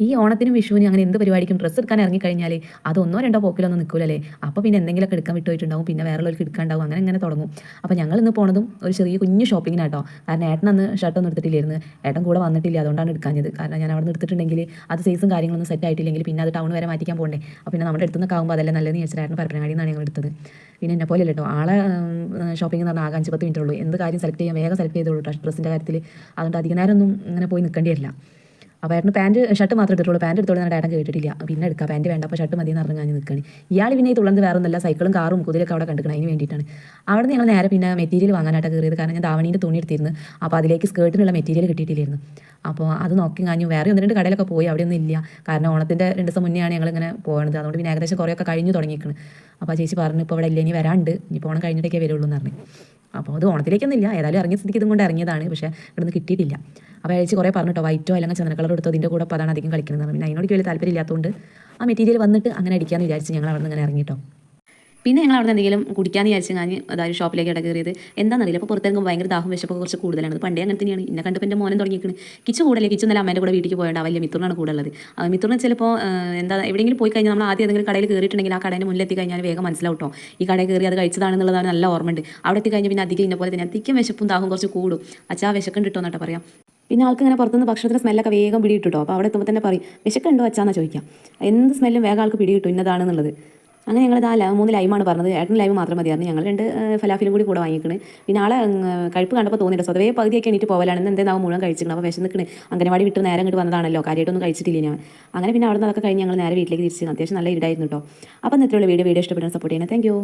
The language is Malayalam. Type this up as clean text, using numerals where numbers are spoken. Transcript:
ഈ ഓണത്തിനും വിഷുവിനും അങ്ങനെ എന്ത് പരിപാടിക്കും ഡ്രസ്സ് എടുക്കാൻ ഇറങ്ങിക്കഴിഞ്ഞാൽ അത് ഒന്നോ രണ്ടോ പോക്കിലൊന്നും നിൽക്കില്ലല്ലേ. അപ്പോൾ പിന്നെ എന്തെങ്കിലുമൊക്കെ എടുക്കാൻ വിട്ടുപോയിട്ടുണ്ടാവും, പിന്നെ വേറെ ഉള്ളവർക്ക് എടുക്കാണ്ടാവും, അങ്ങനെ തുടങ്ങും. അപ്പോൾ ഞങ്ങൾ ഇന്ന് പോണതും ഒരു ചെറിയ കുഞ്ഞു ഷോപ്പിങ്ങിനാട്ടോ. കാരണം ഏട്ടൻ അന്ന് ഷർട്ടൊന്നും എടുത്തിട്ടില്ലായിരുന്നു, ഏട്ടൻ കൂടെ വന്നിട്ടില്ല, അതുകൊണ്ടാണ് എടുക്കാഞ്ഞത്. കാരണം ഞാൻ അവിടെ നിന്ന് എടുത്തിട്ടുണ്ടെങ്കിൽ അത് സൈസും കാര്യങ്ങളൊന്നും സെറ്റ് ആയിട്ടില്ലെങ്കിൽ പിന്നെ അത് ടൗൺ വരെ മാറ്റിക്കാൻ പോകണ്ടേ. അപ്പോൾ പിന്നെ നമ്മുടെ അടുത്തുനിന്നൊക്കെ ആകുമ്പോൾ അതല്ലേ നല്ലതെന്ന് ചോദിച്ചാൽ ഏട്ടൻ പരപ്പനങ്ങാടിയിൽ നിന്നാണ് ഞങ്ങൾ എടുത്തത്. പിന്നെ എന്നെ പോലെ കേട്ടോ ആളെ ഷോപ്പിംഗ് എന്ന് പറഞ്ഞാൽ ആകെ 5-10 മിനിറ്റ് ഉള്ളൂ. എന്ത് കാര്യം സെലക്ട് ചെയ്യാൻ വേഗം സെലക്ട് ചെയ്തോളൂ ഡ്രസ്സിൻ്റെ കാര്യത്തിൽ. അതുകൊണ്ട് അധിക നേരമൊന്നും ഇങ്ങനെ പോയി നിൽക്കേണ്ടി വരില്ല. അപ്പോൾ ഏട്ടന് ഷർട്ട് മാത്രമേ എടുത്തിട്ടുള്ളൂ, പാൻറ്റ് എടുത്തോളൂ എന്നാണ് ഏട്ടൻ കേട്ടിട്ടില്ല. പിന്നെ എടുക്കുക, പാൻറ്റ് വേണ്ട, അപ്പോൾ ഷർട്ട് മതി എന്ന് പറഞ്ഞ് ഞാൻ നിൽക്കുകയാണ്. ഇയാൾ പിന്നെ ഈ തുള്ളത് വേറെ ഒന്നല്ല, സൈക്കിളും കാറും കുതിരയൊക്കെ അവിടെ കണ്ടിക്കണം, അതിന് വേണ്ടിയിട്ടാണ്. അവിടെ നിന്ന് ഞങ്ങൾ നേരെ പിന്നെ മെറ്റീരിയൽ വാങ്ങാനായിട്ട് കയറിയത്. കാരണം ഞാൻ ധാവണീൻ്റെ തുണി എടുത്തിരുന്നു, അപ്പോൾ അതിലേക്ക് സ്കേർട്ടിനുള്ള മെറ്റീരിയൽ കിട്ടിയിട്ടില്ലായിരുന്നു. അപ്പോൾ അത് നോക്കി കാഞ്ഞു വേറെ 1-2 കടയിലൊക്കെ പോയി, അവിടെയൊന്നും ഇല്ല. കാരണം ഓണത്തിൻ്റെ 2 ദിവസം മുന്നെയാണ് ഞങ്ങളിങ്ങനെ പോകുന്നത്. അതുകൊണ്ട് പിന്നെ ഏകദേശം കുറേയൊക്കെ കഴിഞ്ഞു തുടങ്ങിയിരിക്കുന്നു. അപ്പോൾ ചേച്ചി പറഞ്ഞു ഇപ്പോൾ ഇവിടെ ഇല്ല, ഇനി വരാണ്ട്, ഇനി ഓണം കഴിഞ്ഞിട്ടൊക്കെ വരുള്ളൂ എന്ന് പറഞ്ഞു. അപ്പോൾ അത് ഓണത്തിലേക്കൊന്നും ഇല്ല, ഏതായാലും ഇറങ്ങിയ സ്ഥിതിക്ക് ഇതും കൊണ്ട് ഇറങ്ങിയതാണ്. പക്ഷേ ഇവിടുന്ന് കിട്ടിയിട്ടില്ല. അപ്പോൾ ചേച്ചി കുറേ പറഞ്ഞിട്ടോ വൈറ്റോ അല്ലെങ്കിൽ ചന്ദന കളർ എടുത്തോ, ഇതിൻ്റെ കൂടെ അപ്പോൾ അതാണ് അധികം കളിക്കുന്നത്. പിന്നെ അതിനോട് വലിയ താല്പര്യം ഇല്ലാത്തതുകൊണ്ട് ആ മെറ്റീരിയൽ വന്നിട്ട് അങ്ങനെ അടിക്കാമെന്ന് വിചാരിച്ച് ഞങ്ങൾ അവിടെ നിന്ന് ഇങ്ങനെ ഇറങ്ങിയിട്ടോ. പിന്നെ ഞങ്ങൾ അവിടെ എന്തെങ്കിലും കുടിക്കാമെന്ന് വിചാരിച്ചു കഴിഞ്ഞ് അതായത് ഷോപ്പിലേക്ക് ഇട കയറിയത് എന്താണെന്നറിയില്ല. അപ്പോൾ പുറത്തിറങ്ങുമ്പോൾ ഭയങ്കര ദാഹം വിശപ്പൊക്കെ കുറച്ച് കൂടുതലാണ്. അത് പണ്ടേ അങ്ങനെ തന്നെയാണ്. ഇന്നെ കണ്ടപ്പോൾ എൻ്റെ മോനും തുടങ്ങിയിരിക്കുന്നത്. കിച്ചു കൂടല്ലേ, കിച്ചു നല്ല അമ്മേൻ്റെ കൂടെ വീട്ടിലേക്ക് പോകേണ്ട, വലിയ മിത്തുറിനാണ് കൂടെ ഉള്ളത്. മിത്തുറിന് ചിലപ്പോൾ എന്താ എവിടെയെങ്കിലും പോയി കഴിഞ്ഞാൽ നമ്മൾ ആദ്യം ഏതെങ്കിലും കടയിൽ കയറിയിട്ടുണ്ടെങ്കിൽ ആ കടേൻ്റെ മുന്നിൽ എത്തി കഴിഞ്ഞാൽ വേഗം മനസ്സിലാവും കേട്ടോ ഈ കടയിൽ കയറി അത് കഴിച്ചതാണെന്നുള്ളതാണ് നല്ല ഓർമ്മയുണ്ട്. അവിടെ എത്തി കഴിഞ്ഞാൽ പിന്നെ അധികം ഇന്ന പോലെ തന്നെ അധികം വിശപ്പും ദാഹം കുറച്ച് കൂടും. അച്ഛാ വിശക്കുണ്ട് കേട്ടോ എന്നിട്ട് പറയാം. പിന്നെ ആൾക്ക് ഇങ്ങനെ പുറത്തുനിന്ന് ഭക്ഷണത്തിൻ്റെ സ്മെല്ലൊക്കെ വേഗം പിടിയിട്ടുട്ടോ. അപ്പോൾ അവിടെ എത്തുമ്പോൾ തന്നെ പറയും വിശക്കുണ്ടോ അച്ഛാന്നാ ചോദിക്കാം. എന്ത് സ്മെല്ലും വേഗം ആൾക്ക് പിടികിട്ടും ഇന്നതാണെന്നുള്ളത്. അങ്ങനെ ഞങ്ങൾ 3 ലൈമാണ് പറഞ്ഞത്. ഏട്ടൻ ലൈവ് മാത്രം മതിയായിരുന്നു. ഞങ്ങൾ 2 ഫലാഫിലും കൂടി വാങ്ങിക്കണ്. പിന്നെ ആളെ കഴിപ്പ് കണ്ടപ്പോൾ തോന്നിയിട്ട് സ്വതവേ പകുതിയൊക്കെ എണീറ്റ് പോകലാണ്. എന്താവും മുഴുവൻ കഴിച്ചിട്ടുണ്ട്. അപ്പോൾ വിശന്നിക്കണ്. അംഗനവാടി വിട്ട് നേരം ഇങ്ങോട്ട് വന്നതാണല്ലോ, കാര്യമായിട്ടൊന്നും കഴിച്ചിട്ടില്ല ഞാൻ. അങ്ങനെ പിന്നെ അവിടെ നിന്നൊക്കെ കഴിഞ്ഞ് ഞങ്ങൾ നേരെ വീട്ടിലേക്ക് തിരിച്ചു. അത്യാവശ്യം നല്ല ഇടായിരുന്നു കേട്ടോ. അപ്പോൾ ഇത്രയുള്ള വീഡിയോ ഇഷ്ടപ്പെടുന്ന സപ്പോർട്ട് ചെയ്യണം. Thank you.